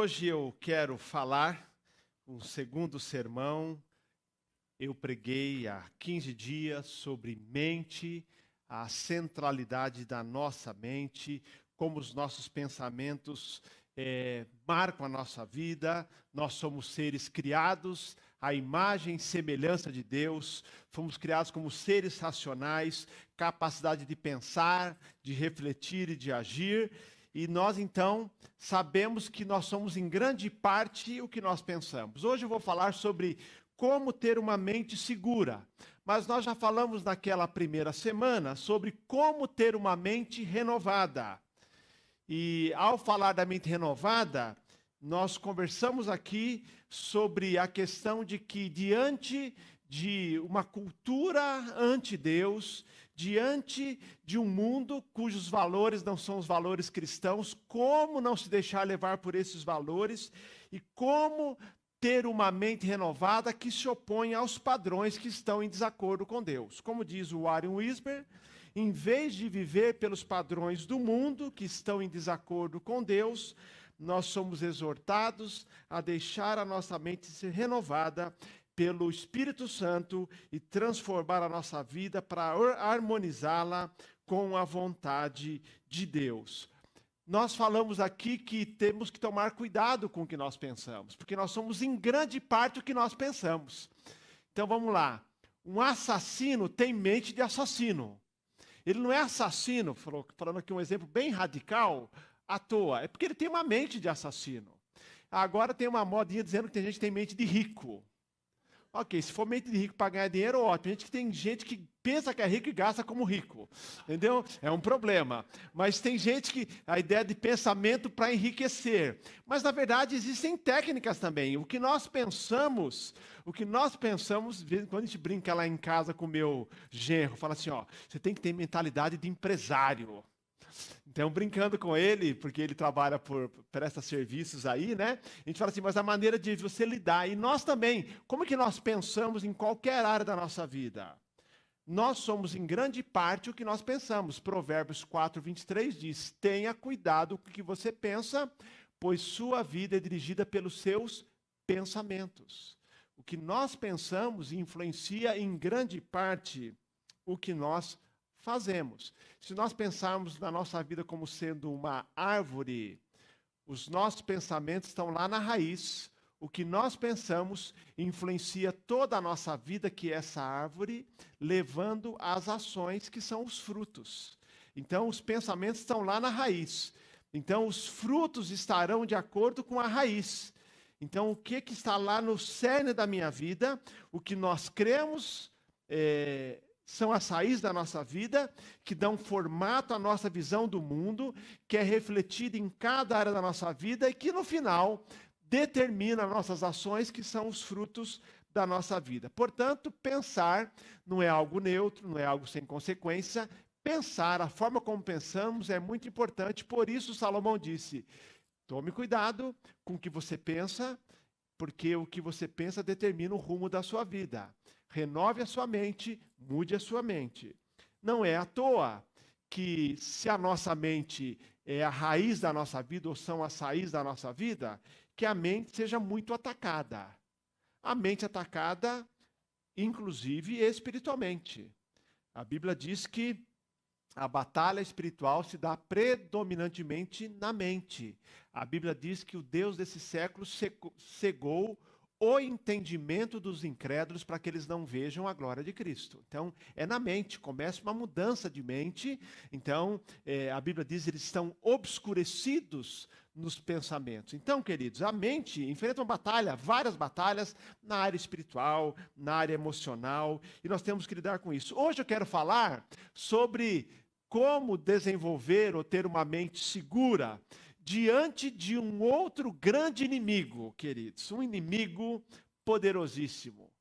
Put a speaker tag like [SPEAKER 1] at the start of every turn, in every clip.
[SPEAKER 1] Hoje eu quero falar um segundo sermão. Eu preguei há 15 dias sobre mente, a centralidade da nossa mente, como os nossos pensamentos marcam a nossa vida. Nós somos seres criados à imagem e semelhança de Deus, fomos criados como seres racionais, capacidade de pensar, de refletir e de agir. E nós, então, sabemos que nós somos, em grande parte, o que nós pensamos. Hoje eu vou falar sobre como ter uma mente segura. Mas nós já falamos naquela primeira semana sobre como ter uma mente renovada. E ao falar da mente renovada, nós conversamos aqui sobre a questão de que, diante de uma cultura anti-Deus, diante de um mundo cujos valores não são os valores cristãos, como não se deixar levar por esses valores e como ter uma mente renovada que se opõe aos padrões que estão em desacordo com Deus. Como diz o Warren Wiersbe, em vez de viver pelos padrões do mundo que estão em desacordo com Deus, nós somos exortados a deixar a nossa mente ser renovada pelo Espírito Santo e transformar a nossa vida para harmonizá-la com a vontade de Deus. Nós falamos aqui que temos que tomar cuidado com o que nós pensamos, porque nós somos em grande parte o que nós pensamos. Então vamos lá. Um assassino tem mente de assassino. Ele não é assassino, falando aqui um exemplo bem radical, à toa. É porque ele tem uma mente de assassino. Agora tem uma modinha dizendo que tem gente que tem mente de rico. Ok, se for mente de rico para ganhar dinheiro, ótimo. Tem gente que pensa que é rico e gasta como rico. Entendeu? É um problema. Mas tem gente que a ideia de pensamento para enriquecer. Mas, na verdade, existem técnicas também. O que nós pensamos, quando a gente brinca lá em casa com o meu genro, fala assim, ó, você tem que ter mentalidade de empresário. Então, brincando com ele, porque ele trabalha presta serviços aí, né? A gente fala assim, mas a maneira de você lidar. E nós também, como é que nós pensamos em qualquer área da nossa vida? Nós somos, em grande parte, o que nós pensamos. Provérbios 4:23 diz, tenha cuidado com o que você pensa, pois sua vida é dirigida pelos seus pensamentos. O que nós pensamos influencia, em grande parte, o que nós fazemos. Se nós pensarmos na nossa vida como sendo uma árvore, os nossos pensamentos estão lá na raiz. O que nós pensamos influencia toda a nossa vida, que é essa árvore, levando às ações que são os frutos. Então, os pensamentos estão lá na raiz. Então, os frutos estarão de acordo com a raiz. Então, o que está lá no cerne da minha vida, o que nós cremos, são as raízes da nossa vida, que dão formato à nossa visão do mundo, que é refletida em cada área da nossa vida e que, no final, determina nossas ações, que são os frutos da nossa vida. Portanto, pensar não é algo neutro, não é algo sem consequência. Pensar, a forma como pensamos é muito importante. Por isso, Salomão disse, tome cuidado com o que você pensa, porque o que você pensa determina o rumo da sua vida. Renove a sua mente, mude a sua mente. Não é à toa que, se a nossa mente é a raiz da nossa vida, ou são as raízes da nossa vida, que a mente seja muito atacada. A mente atacada, inclusive espiritualmente. A Bíblia diz que a batalha espiritual se dá predominantemente na mente. A Bíblia diz que o Deus desse século cegou o entendimento dos incrédulos para que eles não vejam a glória de Cristo. Então, é na mente, começa uma mudança de mente. Então, a Bíblia diz que eles estão obscurecidos nos pensamentos. Então, queridos, a mente enfrenta uma batalha, várias batalhas, na área espiritual, na área emocional, e nós temos que lidar com isso. Hoje eu quero falar sobre como desenvolver ou ter uma mente segura diante de um outro grande inimigo, queridos. Um inimigo poderosíssimo.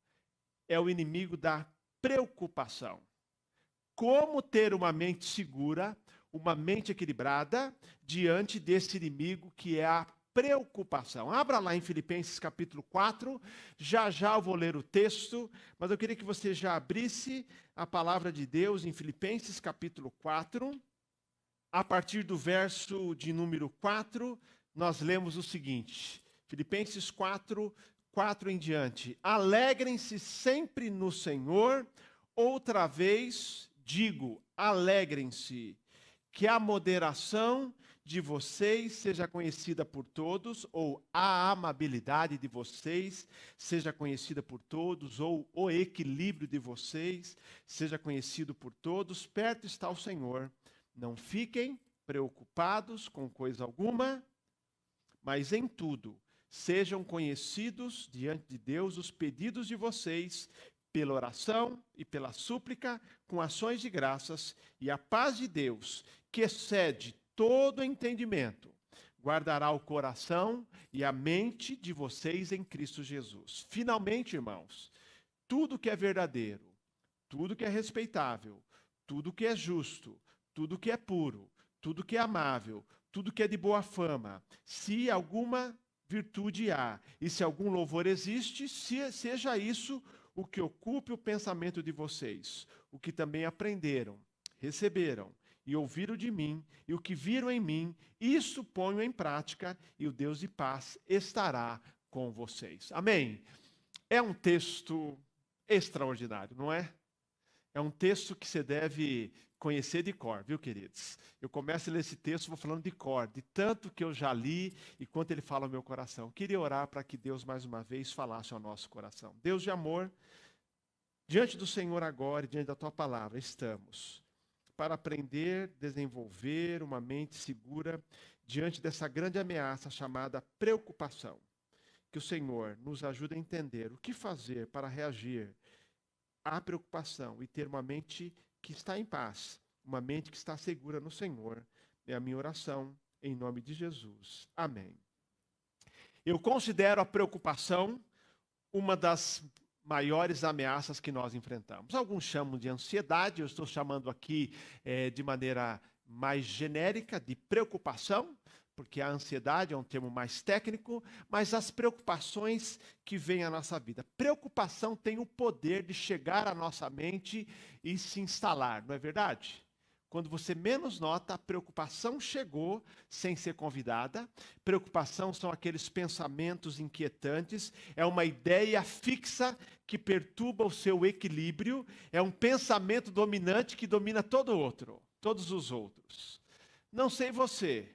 [SPEAKER 1] É o inimigo da preocupação. Como ter uma mente segura, uma mente equilibrada, diante desse inimigo que é a preocupação. Abra lá em Filipenses capítulo 4, já eu vou ler o texto, mas eu queria que você já abrisse a palavra de Deus em Filipenses capítulo 4, a partir do verso de número 4, nós lemos o seguinte, Filipenses 4 em diante. Alegrem-se sempre no Senhor. Outra vez digo, alegrem-se. Que a moderação de vocês seja conhecida por todos, ou a amabilidade de vocês seja conhecida por todos, ou o equilíbrio de vocês seja conhecido por todos. Perto está o Senhor. Não fiquem preocupados com coisa alguma, mas em tudo sejam conhecidos diante de Deus os pedidos de vocês, pela oração e pela súplica, com ações de graças, e a paz de Deus, que excede todo entendimento, guardará o coração e a mente de vocês em Cristo Jesus. Finalmente, irmãos, tudo que é verdadeiro, tudo que é respeitável, tudo que é justo, tudo que é puro, tudo que é amável, tudo que é de boa fama, se alguma virtude há, e se algum louvor existe, seja isso o que ocupe o pensamento de vocês, o que também aprenderam, receberam e ouviram de mim, e o que viram em mim, isso ponham em prática, e o Deus de paz estará com vocês. Amém? É um texto extraordinário, não é? É um texto que você deve conhecer de cor, viu, queridos? Eu começo a ler esse texto, vou falando de cor, de tanto que eu já li e quanto ele fala ao meu coração. Queria orar para que Deus, mais uma vez, falasse ao nosso coração. Deus de amor, diante do Senhor agora e diante da Tua palavra, estamos para aprender, desenvolver uma mente segura diante dessa grande ameaça chamada preocupação. Que o Senhor nos ajude a entender o que fazer para reagir à preocupação e ter uma mente que está em paz, uma mente que está segura no Senhor. É a minha oração, em nome de Jesus. Amém. Eu considero a preocupação uma das maiores ameaças que nós enfrentamos. Alguns chamam de ansiedade, eu estou chamando aqui de maneira mais genérica de preocupação, porque a ansiedade é um termo mais técnico, mas as preocupações que vêm à nossa vida. Preocupação tem o poder de chegar à nossa mente e se instalar, não é verdade? Quando você menos nota, a preocupação chegou sem ser convidada. Preocupação são aqueles pensamentos inquietantes, é uma ideia fixa que perturba o seu equilíbrio, é um pensamento dominante que domina todos os outros. Não sei você,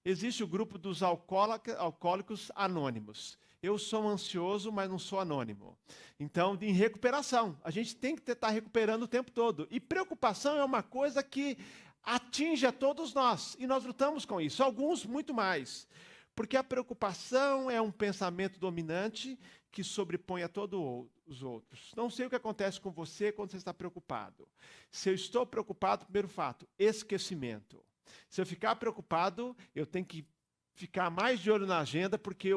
[SPEAKER 1] existe o grupo dos alcoólicos anônimos. Eu sou ansioso, mas não sou anônimo. Então, em recuperação, a gente tem que estar recuperando o tempo todo. E preocupação é uma coisa que atinge a todos nós. E nós lutamos com isso, alguns muito mais. Porque a preocupação é um pensamento dominante que sobrepõe a todos os outros. Não sei o que acontece com você quando você está preocupado. Se eu estou preocupado, primeiro fato, esquecimento. Se eu ficar preocupado, eu tenho que ficar mais de olho na agenda, porque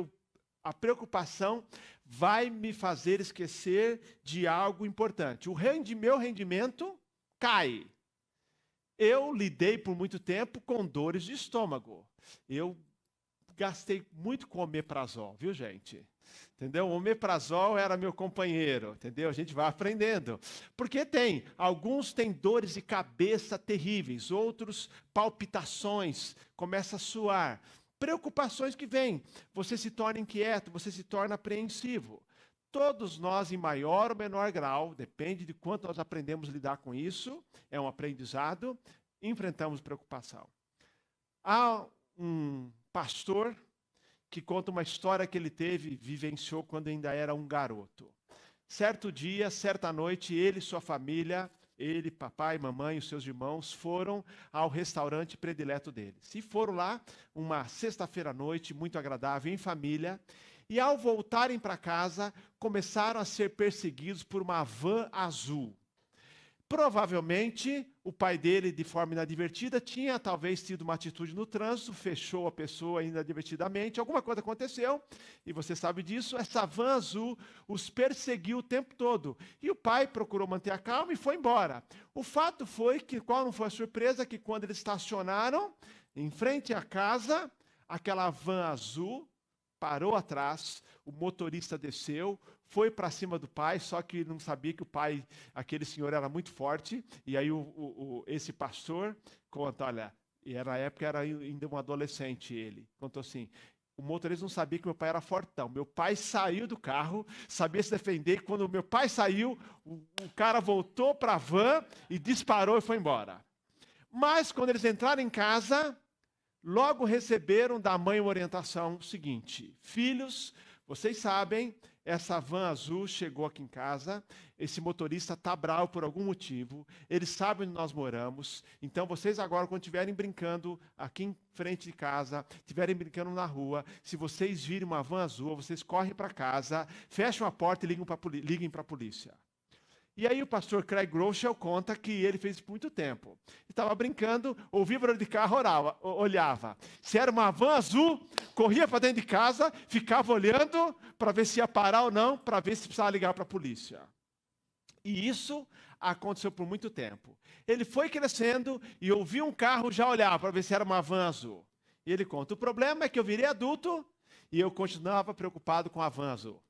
[SPEAKER 1] a preocupação vai me fazer esquecer de algo importante. Meu rendimento cai. Eu lidei por muito tempo com dores de estômago. Eu gastei muito com omeprazol, viu, gente? Entendeu? O omeprazol era meu companheiro, entendeu? A gente vai aprendendo. Porque alguns têm dores de cabeça terríveis, outros palpitações, começa a suar. Preocupações que vêm, você se torna inquieto, você se torna apreensivo. Todos nós, em maior ou menor grau, depende de quanto nós aprendemos a lidar com isso, é um aprendizado, enfrentamos preocupação. Há um pastor que conta uma história que ele vivenciou quando ainda era um garoto. Certo dia, certa noite, ele e sua família, ele, papai, mamãe e os seus irmãos foram ao restaurante predileto deles. E foram lá, uma sexta-feira à noite, muito agradável, em família. E ao voltarem para casa, começaram a ser perseguidos por uma van azul. Provavelmente, o pai dele, de forma inadvertida, tinha talvez tido uma atitude no trânsito, fechou a pessoa inadvertidamente, alguma coisa aconteceu, e você sabe disso, essa van azul os perseguiu o tempo todo. E o pai procurou manter a calma e foi embora. O fato foi que, qual não foi a surpresa, que quando eles estacionaram em frente à casa, aquela van azul parou atrás, o motorista desceu, foi para cima do pai, só que não sabia que o pai, aquele senhor, era muito forte. E aí esse pastor conta, olha, E na época era ainda um adolescente ele. Contou assim, o motorista não sabia que meu pai era fortão. Meu pai saiu do carro, sabia se defender. E quando meu pai saiu, o cara voltou para a van e disparou e foi embora. Mas quando eles entraram em casa, logo receberam da mãe uma orientação seguinte: filhos, vocês sabem, essa van azul chegou aqui em casa, esse motorista está bravo por algum motivo, ele sabe onde nós moramos, então vocês agora, quando estiverem brincando aqui em frente de casa, estiverem brincando na rua, se vocês virem uma van azul, vocês correm para casa, fecham a porta e liguem para a polícia. E aí o pastor Craig Groeschel conta que ele fez isso por muito tempo. Estava brincando, ouvia barulho de carro, olhava. Se era uma van azul, corria para dentro de casa, ficava olhando para ver se ia parar ou não, para ver se precisava ligar para a polícia. E isso aconteceu por muito tempo. Ele foi crescendo e ouvia um carro, já olhava para ver se era uma van azul. E ele conta, o problema é que eu virei adulto e eu continuava preocupado com a van azul.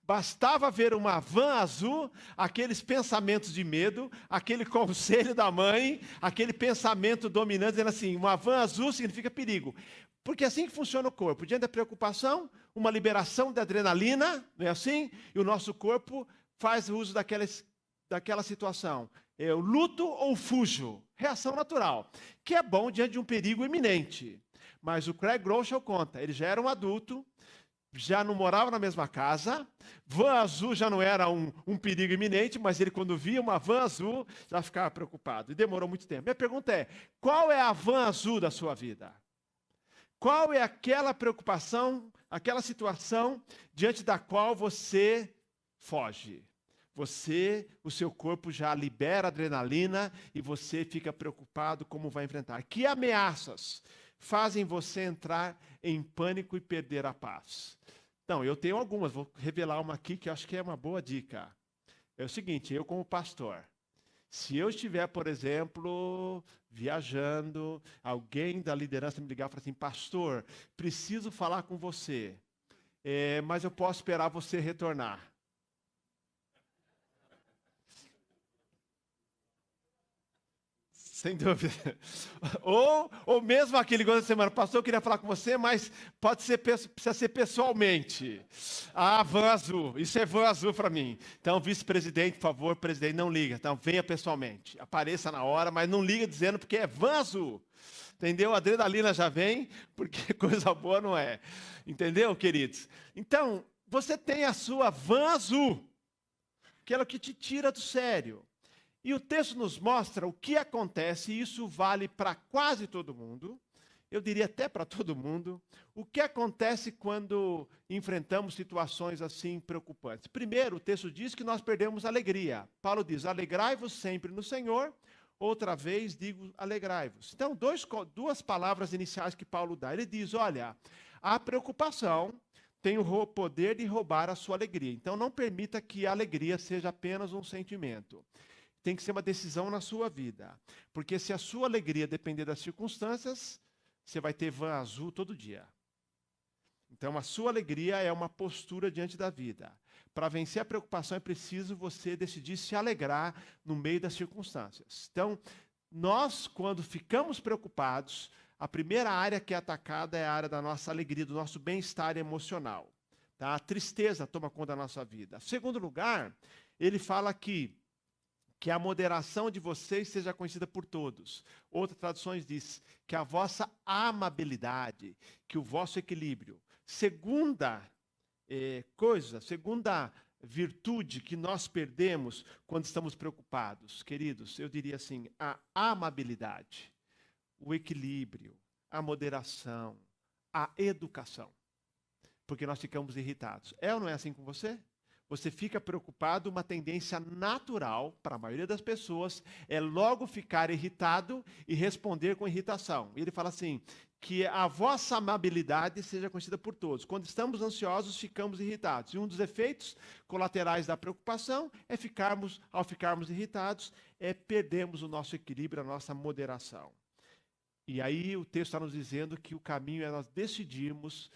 [SPEAKER 1] Bastava ver uma van azul, aqueles pensamentos de medo, aquele conselho da mãe, aquele pensamento dominante, dizendo assim, uma van azul significa perigo. Porque é assim que funciona o corpo. Diante da preocupação, uma liberação de adrenalina, não é assim? E o nosso corpo faz uso daquela situação. Eu luto ou fujo. Reação natural. Que é bom diante de um perigo iminente. Mas o Craig Groeschel conta, ele já era um adulto, já não morava na mesma casa, van azul já não era um perigo iminente, mas ele quando via uma van azul, já ficava preocupado. E demorou muito tempo. Minha pergunta é, qual é a van azul da sua vida? Qual é aquela preocupação, aquela situação diante da qual você foge? O seu corpo já libera adrenalina e você fica preocupado como vai enfrentar. Que ameaças fazem você entrar em pânico e perder a paz? Então, eu tenho algumas, vou revelar uma aqui que eu acho que é uma boa dica. É o seguinte, eu como pastor, se eu estiver, por exemplo, viajando, alguém da liderança me ligar e falar assim, pastor, preciso falar com você, mas eu posso esperar você retornar. Sem dúvida. Ou mesmo aquele igual da semana, pastor, eu queria falar com você, mas precisa ser pessoalmente. Ah, van azul, isso é van azul para mim. Então, vice-presidente, por favor, presidente, não liga. Então, venha pessoalmente. Apareça na hora, mas não liga dizendo porque é van azul. Entendeu? A adrenalina já vem, porque coisa boa não é. Entendeu, queridos? Então, você tem a sua van azul, aquela que te tira do sério. E o texto nos mostra o que acontece, e isso vale para quase todo mundo, eu diria até para todo mundo, o que acontece quando enfrentamos situações assim preocupantes. Primeiro, o texto diz que nós perdemos a alegria. Paulo diz, alegrai-vos sempre no Senhor, outra vez digo, alegrai-vos. Então, duas palavras iniciais que Paulo dá. Ele diz, olha, a preocupação tem o poder de roubar a sua alegria. Então, não permita que a alegria seja apenas um sentimento. Tem que ser uma decisão na sua vida. Porque se a sua alegria depender das circunstâncias, você vai ter van azul todo dia. Então, a sua alegria é uma postura diante da vida. Para vencer a preocupação, é preciso você decidir se alegrar no meio das circunstâncias. Então, nós, quando ficamos preocupados, a primeira área que é atacada é a área da nossa alegria, do nosso bem-estar emocional. Tá? A tristeza toma conta da nossa vida. Em segundo lugar, ele fala que a moderação de vocês seja conhecida por todos. Outras traduções diz que a vossa amabilidade, que o vosso equilíbrio. Segunda segunda virtude que nós perdemos quando estamos preocupados, queridos, eu diria assim, a amabilidade, o equilíbrio, a moderação, a educação. Porque nós ficamos irritados. É ou não é assim com você? Você fica preocupado, uma tendência natural para a maioria das pessoas é logo ficar irritado e responder com irritação. E ele fala assim, que a vossa amabilidade seja conhecida por todos. Quando estamos ansiosos, ficamos irritados. E um dos efeitos colaterais da preocupação é ao ficarmos irritados, perdemos o nosso equilíbrio, a nossa moderação. E aí o texto está nos dizendo que o caminho é nós decidirmos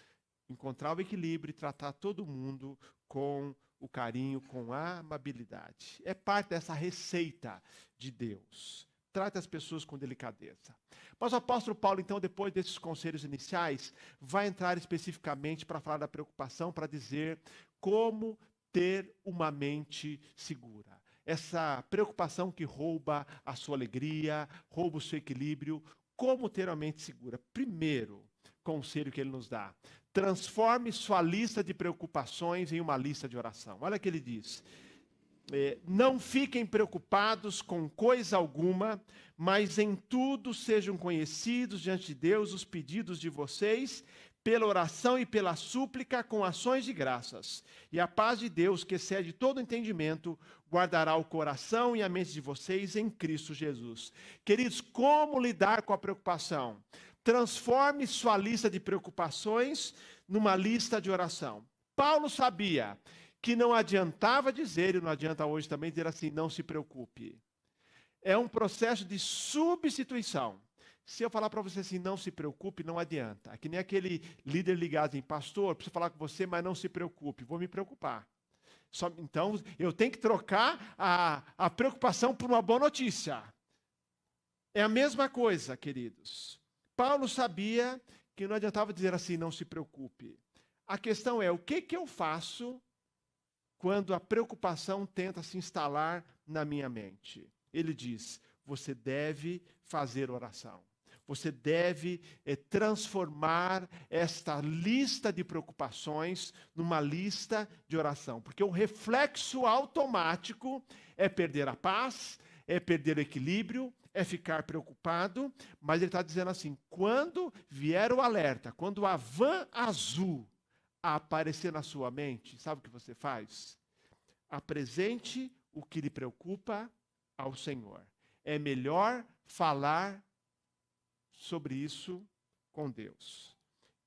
[SPEAKER 1] encontrar o equilíbrio e tratar todo mundo com o carinho, com a amabilidade. É parte dessa receita de Deus Trate as pessoas com delicadeza. Mas o apóstolo Paulo, então, depois desses conselhos iniciais, vai entrar especificamente para falar da preocupação, para dizer como ter uma mente segura. Essa preocupação que rouba a sua alegria, rouba o seu equilíbrio, como ter uma mente segura? Primeiro conselho que ele nos dá: transforme sua lista de preocupações em uma lista de oração. Olha o que ele diz. Não fiquem preocupados com coisa alguma, mas em tudo sejam conhecidos diante de Deus os pedidos de vocês, pela oração e pela súplica, com ações de graças. E a paz de Deus, que excede todo entendimento, guardará o coração e a mente de vocês em Cristo Jesus. Queridos, como lidar com a preocupação? Transforme sua lista de preocupações numa lista de oração. Paulo sabia que não adiantava dizer, e não adianta hoje também dizer assim, não se preocupe. É um processo de substituição. Se eu falar para você assim, não se preocupe, não adianta. É que nem aquele líder ligado em pastor, preciso falar com você, mas não se preocupe, vou me preocupar. Então, eu tenho que trocar a preocupação por uma boa notícia. É a mesma coisa, queridos. Paulo sabia que não adiantava dizer assim, não se preocupe. A questão é, o que eu faço quando a preocupação tenta se instalar na minha mente? Ele diz, você deve fazer oração. Você deve transformar esta lista de preocupações numa lista de oração. Porque o reflexo automático é perder a paz, é perder o equilíbrio, é ficar preocupado. Mas ele está dizendo assim, quando vier o alerta, quando a van azul a aparecer na sua mente, sabe o que você faz? Apresente o que lhe preocupa ao Senhor. É melhor falar sobre isso com Deus.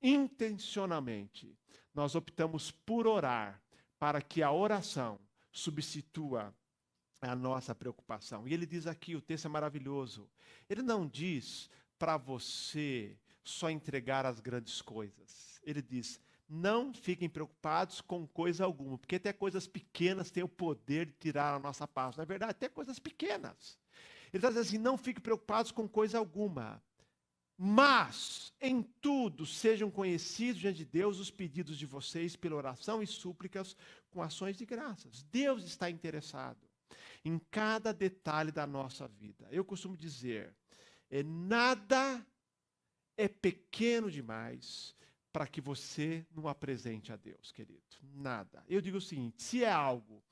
[SPEAKER 1] Intencionalmente, nós optamos por orar para que a oração substitua a nossa preocupação. E ele diz aqui, o texto é maravilhoso, ele não diz para você só entregar as grandes coisas. Ele diz, não fiquem preocupados com coisa alguma, porque até coisas pequenas têm o poder de tirar a nossa paz. Na verdade, até coisas pequenas. Ele está dizendo assim, não fiquem preocupados com coisa alguma, mas em tudo sejam conhecidos diante de Deus os pedidos de vocês pela oração e súplicas com ações de graças. Deus está interessado em cada detalhe da nossa vida. Eu costumo dizer, nada é pequeno demais para que você não apresente a Deus, querido. Nada. Eu digo o seguinte, se é algo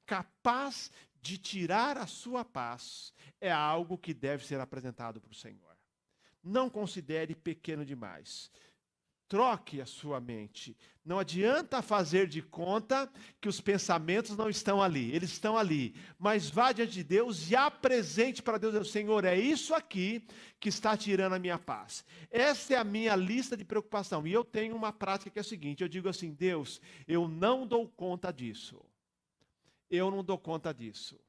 [SPEAKER 1] capaz de tirar a sua paz, é algo que deve ser apresentado para o Senhor. Não considere pequeno demais. Troque a sua mente. Não adianta fazer de conta que os pensamentos não estão ali. Eles estão ali. Mas vá diante de Deus e apresente para Deus, Senhor, é isso aqui que está tirando a minha paz. Essa é a minha lista de preocupação. E eu tenho uma prática que é a seguinte, eu digo assim, Deus, eu não dou conta disso. Eu não dou conta disso.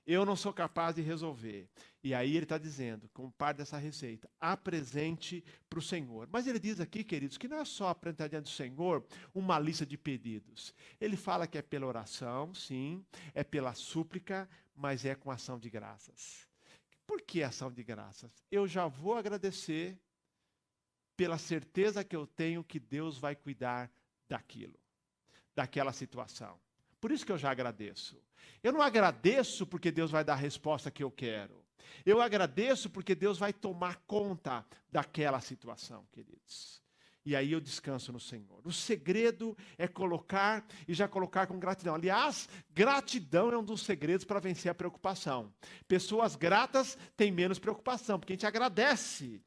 [SPEAKER 1] Eu não sou capaz de resolver. E aí ele está dizendo, como parte dessa receita, apresente para o Senhor. Mas ele diz aqui, queridos, que não é só apresentar diante do Senhor uma lista de pedidos. Ele fala que é pela oração, sim, é pela súplica, mas é com ação de graças. Por que ação de graças? Eu já vou agradecer pela certeza que eu tenho que Deus vai cuidar daquilo, daquela situação. Por isso que eu já agradeço. Eu não agradeço porque Deus vai dar a resposta que eu quero. Eu agradeço porque Deus vai tomar conta daquela situação, queridos. E aí eu descanso no Senhor. O segredo é colocar, e já colocar com gratidão. Aliás, gratidão é um dos segredos para vencer a preocupação. Pessoas gratas têm menos preocupação, porque a gente agradece.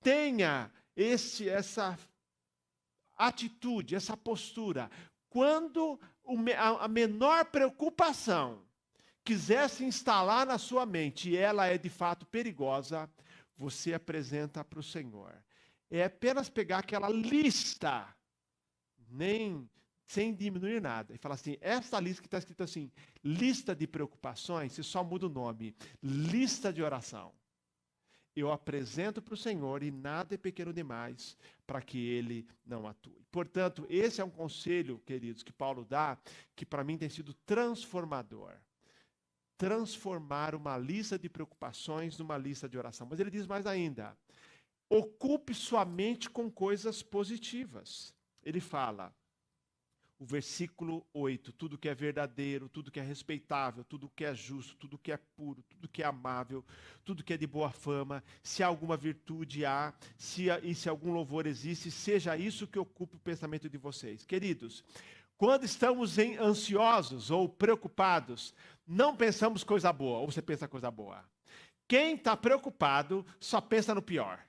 [SPEAKER 1] Tenha essa atitude, essa postura. Quando a menor preocupação quiser se instalar na sua mente e ela é de fato perigosa, você apresenta para o Senhor. É apenas pegar aquela lista, sem diminuir nada, e falar assim, essa lista que está escrita assim, lista de preocupações, você só muda o nome, lista de oração. Eu apresento para o Senhor e nada é pequeno demais para que Ele não atue. Portanto, esse é um conselho, queridos, que Paulo dá, que para mim tem sido transformador. transformar uma lista de preocupações numa lista de oração. Mas ele diz mais ainda: ocupe sua mente com coisas positivas. Ele fala, o versículo 8, tudo que é verdadeiro, tudo que é respeitável, tudo que é justo, tudo que é puro, tudo que é amável, tudo que é de boa fama, se alguma virtude há, se algum louvor existe, seja isso que ocupe o pensamento de vocês. Queridos, quando estamos ansiosos ou preocupados, não pensamos coisa boa, ou você pensa coisa boa. Quem está preocupado só pensa no pior.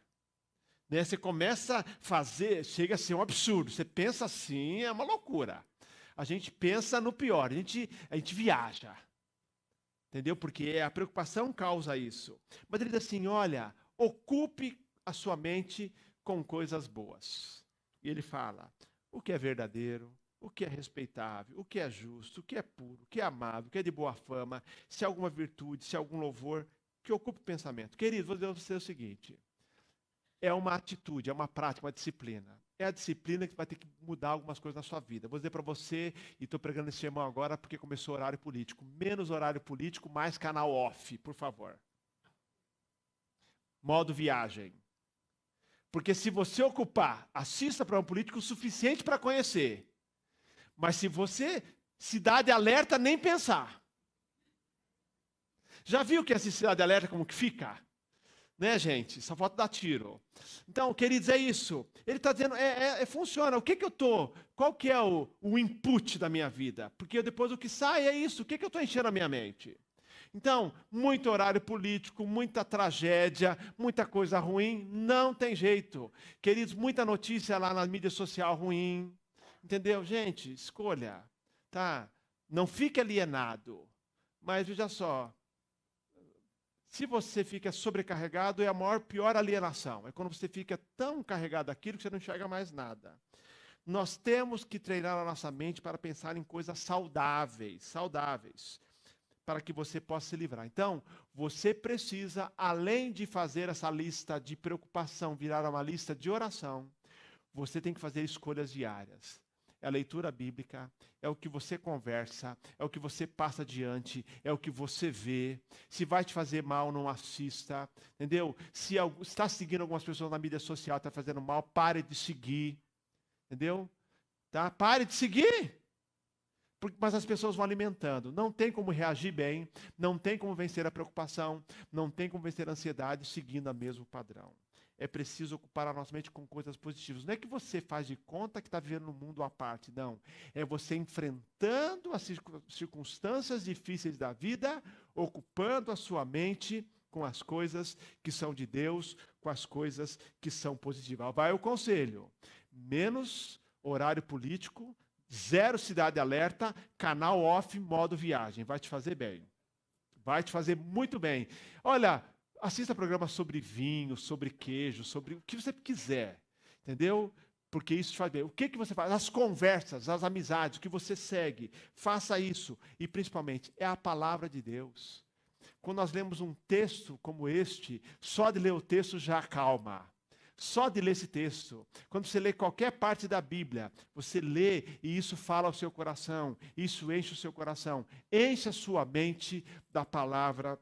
[SPEAKER 1] Né? Você começa a fazer, chega a ser um absurdo. Você pensa assim, é uma loucura. A gente pensa no pior, a gente viaja. Entendeu? Porque a preocupação causa isso. Mas ele diz assim, olha, ocupe a sua mente com coisas boas. E ele fala, o que é verdadeiro, o que é respeitável, o que é justo, o que é puro, o que é amável, o que é de boa fama, se há alguma virtude, se há algum louvor, que ocupe o pensamento. Querido, vou dizer para você o seguinte, é uma atitude, é uma prática, uma disciplina. É a disciplina que vai ter que mudar algumas coisas na sua vida. Vou dizer para você, e estou pregando esse sermão agora porque começou o horário político. Menos horário político, mais canal off, por favor. Modo viagem. Porque se você ocupar, assista para um político o suficiente para conhecer. Mas se você se dá de alerta, nem pensar. Já viu que essa cidade de alerta como que fica? Né, gente? Só falta dar tiro. Então, queridos, é isso. Ele está dizendo, funciona. O que eu estou? Qual que é o input da minha vida? Porque depois o que sai é isso. O que eu estou enchendo a minha mente? Então, muito horário político, muita tragédia, muita coisa ruim, não tem jeito. Queridos, muita notícia lá na mídia social ruim. Entendeu? Gente, escolha. Tá? Não fique alienado. Mas veja só. Se você fica sobrecarregado, é a pior alienação. É quando você fica tão carregado daquilo que você não enxerga mais nada. Nós temos que treinar a nossa mente para pensar em coisas saudáveis, para que você possa se livrar. Então, você precisa, além de fazer essa lista de preocupação virar uma lista de oração, você tem que fazer escolhas diárias. É a leitura bíblica, é o que você conversa, é o que você passa adiante, é o que você vê. Se vai te fazer mal, não assista, entendeu? Se está seguindo algumas pessoas na mídia social, está fazendo mal, pare de seguir, entendeu? Tá? Pare de seguir, mas as pessoas vão alimentando. Não tem como reagir bem, não tem como vencer a preocupação, não tem como vencer a ansiedade seguindo o mesmo padrão. É preciso ocupar a nossa mente com coisas positivas. Não é que você faz de conta que está vivendo num mundo à parte, não. É você enfrentando as circunstâncias difíceis da vida, ocupando a sua mente com as coisas que são de Deus, com as coisas que são positivas. Vai o conselho. Menos horário político, zero cidade alerta, canal off, modo viagem. Vai te fazer bem. Vai te fazer muito bem. Olha, assista programas sobre vinho, sobre queijo, sobre o que você quiser, entendeu? Porque isso te faz bem. O que você faz? As conversas, as amizades, o que você segue, faça isso. E principalmente, é a palavra de Deus. Quando nós lemos um texto como este, só de ler o texto já acalma. Só de ler esse texto. Quando você lê qualquer parte da Bíblia, você lê e isso fala ao seu coração, isso enche o seu coração, enche a sua mente da palavra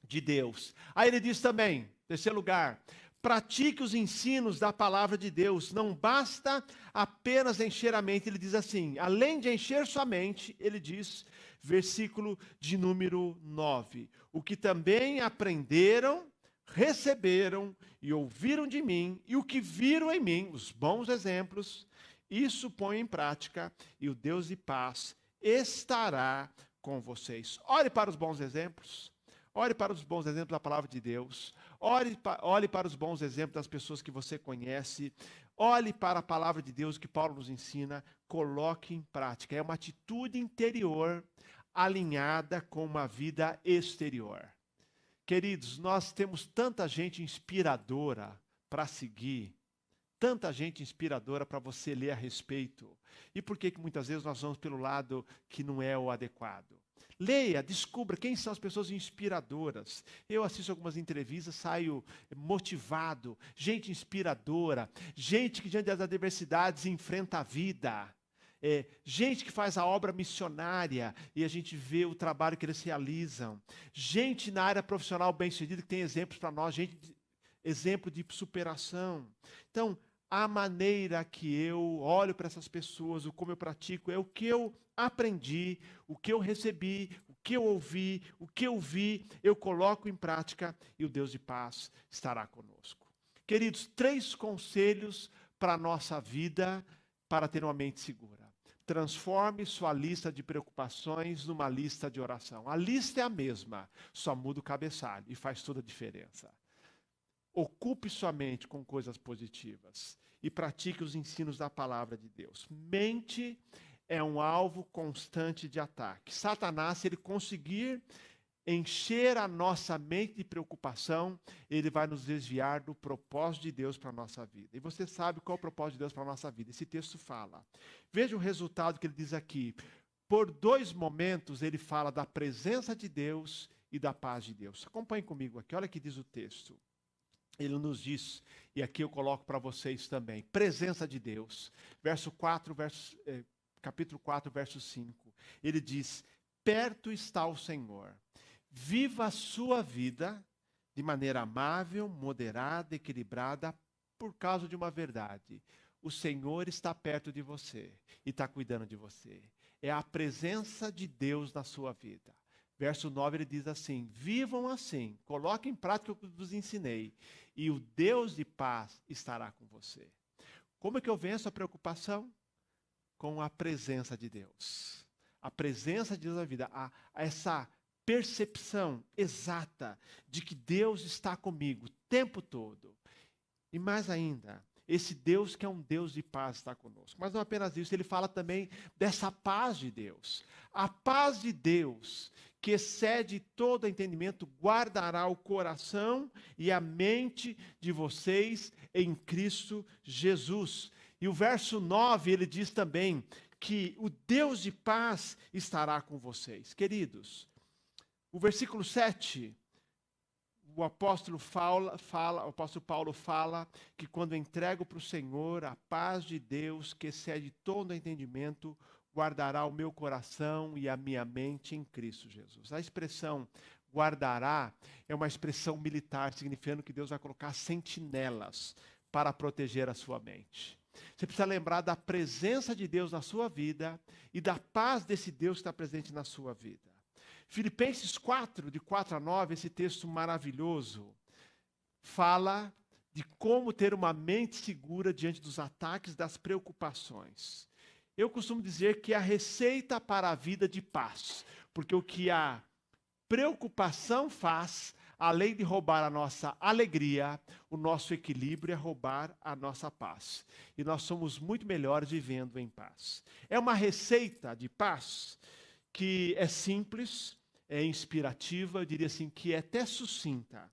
[SPEAKER 1] de Deus. Aí ele diz também, terceiro lugar, pratique os ensinos da palavra de Deus. Não basta apenas encher a mente. Ele diz assim, além de encher sua mente, ele diz, versículo de número 9, o que também aprenderam, receberam e ouviram de mim, e o que viram em mim, os bons exemplos, isso põe em prática, e o Deus de paz estará com vocês. Olhe para os bons exemplos. Olhe para os bons exemplos da palavra de Deus. Olhe para os bons exemplos das pessoas que você conhece. Olhe para a palavra de Deus que Paulo nos ensina. Coloque em prática. É uma atitude interior alinhada com uma vida exterior. Queridos, nós temos tanta gente inspiradora para seguir. Tanta gente inspiradora para você ler a respeito. E por que muitas vezes nós vamos pelo lado que não é o adequado? Leia, descubra quem são as pessoas inspiradoras. Eu assisto algumas entrevistas, saio motivado. Gente inspiradora, gente que diante das adversidades enfrenta a vida. gente que faz a obra missionária e a gente vê o trabalho que eles realizam, gente na área profissional bem-sucedida que tem exemplos para nós, exemplo de superação. Então, a maneira que eu olho para essas pessoas, o como eu pratico, é o que eu aprendi, o que eu recebi, o que eu ouvi, o que eu vi, eu coloco em prática e o Deus de paz estará conosco. Queridos, 3 conselhos para a nossa vida para ter uma mente segura. Transforme sua lista de preocupações numa lista de oração. A lista é a mesma, só muda o cabeçalho e faz toda a diferença. Ocupe sua mente com coisas positivas e pratique os ensinos da palavra de Deus. Mente é um alvo constante de ataque. Satanás, se ele conseguir encher a nossa mente de preocupação, ele vai nos desviar do propósito de Deus para a nossa vida. E você sabe qual é o propósito de Deus para a nossa vida. Esse texto fala. Veja o resultado que ele diz aqui. Por 2 momentos ele fala da presença de Deus e da paz de Deus. Acompanhe comigo aqui, olha o que diz o texto. Ele nos diz, e aqui eu coloco para vocês também, presença de Deus. Capítulo 4, verso 5. Ele diz, perto está o Senhor. Viva a sua vida de maneira amável, moderada, equilibrada, por causa de uma verdade. O Senhor está perto de você e está cuidando de você. É a presença de Deus na sua vida. Verso 9 ele diz assim, vivam assim, coloquem em prática o que eu vos ensinei, e o Deus de paz estará com você. Como é que eu venço a preocupação? Com a presença de Deus. A presença de Deus na vida, essa percepção exata de que Deus está comigo o tempo todo. E mais ainda, esse Deus que é um Deus de paz está conosco. Mas não apenas isso, ele fala também dessa paz de Deus. A paz de Deus, que excede todo entendimento, guardará o coração e a mente de vocês em Cristo Jesus. E o verso 9, ele diz também que o Deus de paz estará com vocês. Queridos, o versículo 7, o apóstolo Paulo fala que quando entrego para o Senhor a paz de Deus, que excede todo entendimento, guardará o meu coração e a minha mente em Cristo Jesus. A expressão guardará é uma expressão militar, significando que Deus vai colocar sentinelas para proteger a sua mente. Você precisa lembrar da presença de Deus na sua vida e da paz desse Deus que está presente na sua vida. Filipenses 4, de 4 a 9, esse texto maravilhoso, fala de como ter uma mente segura diante dos ataques das preocupações. Eu costumo dizer que é a receita para a vida de paz, porque o que a preocupação faz, além de roubar a nossa alegria, o nosso equilíbrio, é roubar a nossa paz. E nós somos muito melhores vivendo em paz. É uma receita de paz que é simples, é inspirativa, eu diria assim, que é até sucinta,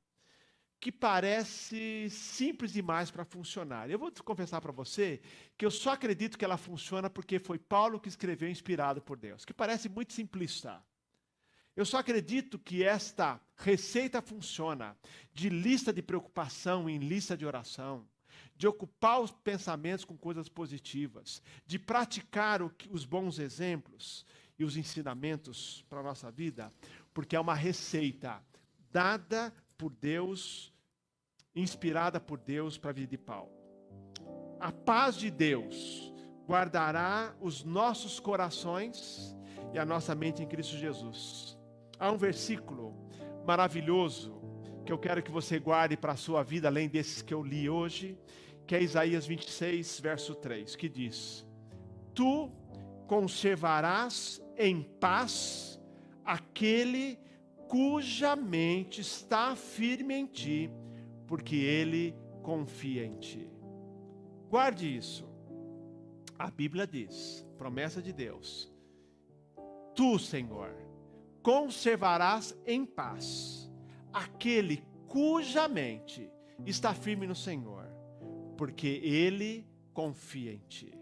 [SPEAKER 1] que parece simples demais para funcionar. Eu vou confessar para você que eu só acredito que ela funciona porque foi Paulo que escreveu inspirado por Deus, que parece muito simplista. Eu só acredito que esta receita funciona de lista de preocupação em lista de oração, de ocupar os pensamentos com coisas positivas, de praticar os bons exemplos e os ensinamentos para a nossa vida, porque é uma receita dada por Deus, inspirada por Deus para a vida de Paulo. A paz de Deus guardará os nossos corações e a nossa mente em Cristo Jesus. Há um versículo maravilhoso que eu quero que você guarde para a sua vida, além desses que eu li hoje, que é Isaías 26, verso 3, que diz: Tu conservarás em paz aquele cuja mente está firme em ti, porque ele confia em ti. Guarde isso. A Bíblia diz, promessa de Deus: Tu, Senhor, conservarás em paz aquele cuja mente está firme no Senhor, porque ele confia em ti.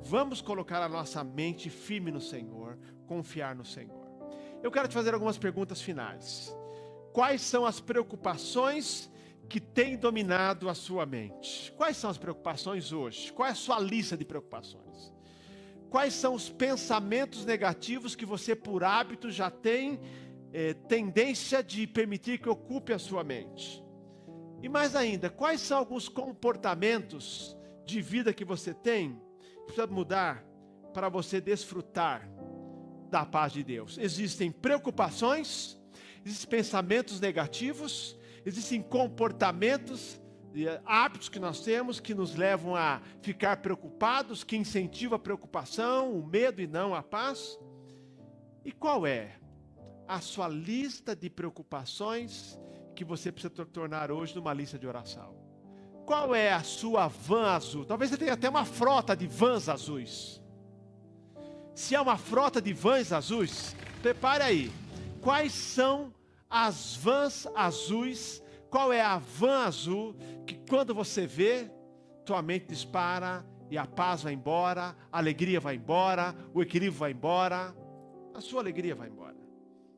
[SPEAKER 1] Vamos colocar a nossa mente firme no Senhor, confiar no Senhor. Eu quero te fazer algumas perguntas finais. Quais são as preocupações que têm dominado a sua mente? Quais são as preocupações hoje? Qual é a sua lista de preocupações? Quais são os pensamentos negativos que você, por hábito, já tem tendência de permitir que ocupe a sua mente? E mais ainda, quais são alguns comportamentos de vida que você tem que precisa mudar para você desfrutar da paz de Deus? Existem preocupações, existem pensamentos negativos, existem comportamentos, hábitos que nós temos que nos levam a ficar preocupados, que incentivam a preocupação, o medo e não a paz. E qual é a sua lista de preocupações que você precisa tornar hoje numa lista de oração? Qual é a sua van azul? Talvez você tenha até uma frota de vans azuis. Se é uma frota de vans azuis, prepare aí. Quais são as vans azuis? Qual é a van azul que quando você vê, tua mente dispara e a paz vai embora, a alegria vai embora, o equilíbrio vai embora, a sua alegria vai embora.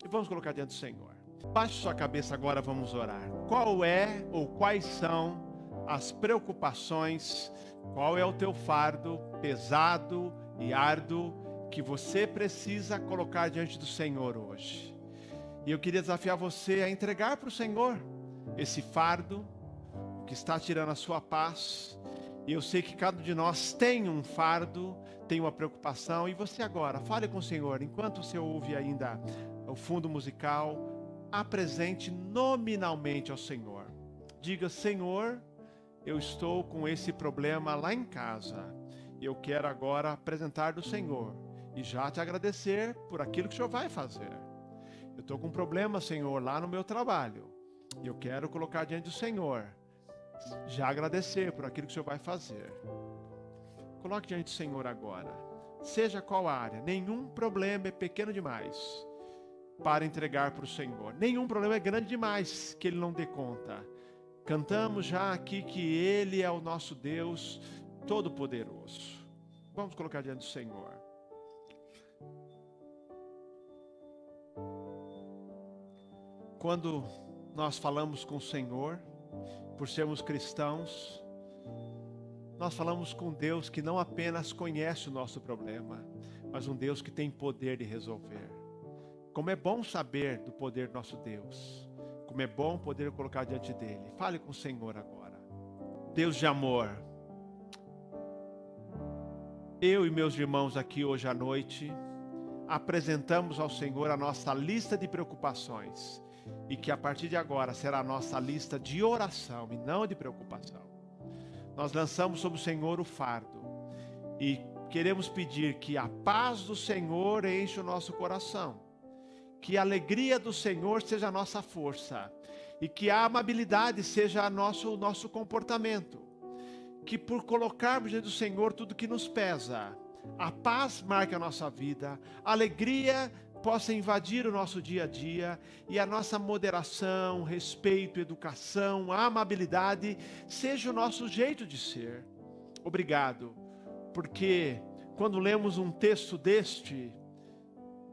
[SPEAKER 1] E vamos colocar diante do Senhor. Baixe sua cabeça agora, vamos orar. Qual é ou quais são as preocupações, qual é o teu fardo pesado e árduo que você precisa colocar diante do Senhor hoje? E eu queria desafiar você a entregar para o Senhor esse fardo que está tirando a sua paz. E eu sei que cada um de nós tem um fardo, tem uma preocupação. E você agora, fale com o Senhor, enquanto você ouve ainda o fundo musical, apresente nominalmente ao Senhor. Diga: Senhor, eu estou com esse problema lá em casa. Eu quero agora apresentar do Senhor e já te agradecer por aquilo que o Senhor vai fazer. Eu estou com um problema, Senhor, lá no meu trabalho. E eu quero colocar diante do Senhor, já agradecer por aquilo que o Senhor vai fazer. Coloque diante do Senhor agora, seja qual área, nenhum problema é pequeno demais para entregar para o Senhor. Nenhum problema é grande demais que Ele não dê conta. Cantamos já aqui que Ele é o nosso Deus Todo-Poderoso. Vamos colocar diante do Senhor. Quando nós falamos com o Senhor, por sermos cristãos, nós falamos com Deus que não apenas conhece o nosso problema, mas um Deus que tem poder de resolver. Como é bom saber do poder do nosso Deus. Como é bom poder colocar diante dele. Fale com o Senhor agora. Deus de amor, eu e meus irmãos aqui hoje à noite apresentamos ao Senhor a nossa lista de preocupações. E que a partir de agora será a nossa lista de oração e não de preocupação. Nós lançamos sobre o Senhor o fardo e queremos pedir que a paz do Senhor enche o nosso coração, que a alegria do Senhor seja a nossa força e que a amabilidade seja o nosso comportamento, que por colocarmos diante do Senhor tudo que nos pesa, a paz marque a nossa vida, a alegria possa invadir o nosso dia a dia e a nossa moderação, respeito, educação, amabilidade seja o nosso jeito de ser. Obrigado, porque quando lemos um texto deste,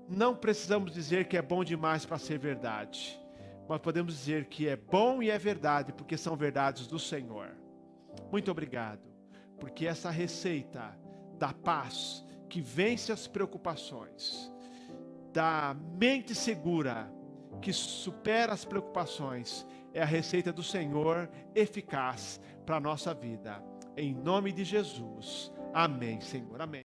[SPEAKER 1] não precisamos dizer que é bom demais para ser verdade, mas podemos dizer que é bom e é verdade, porque são verdades do Senhor. Muito obrigado, porque essa receita da paz que vence as preocupações, da mente segura que supera as preocupações, é a receita do Senhor eficaz para a nossa vida. Em nome de Jesus. Amém, Senhor. Amém.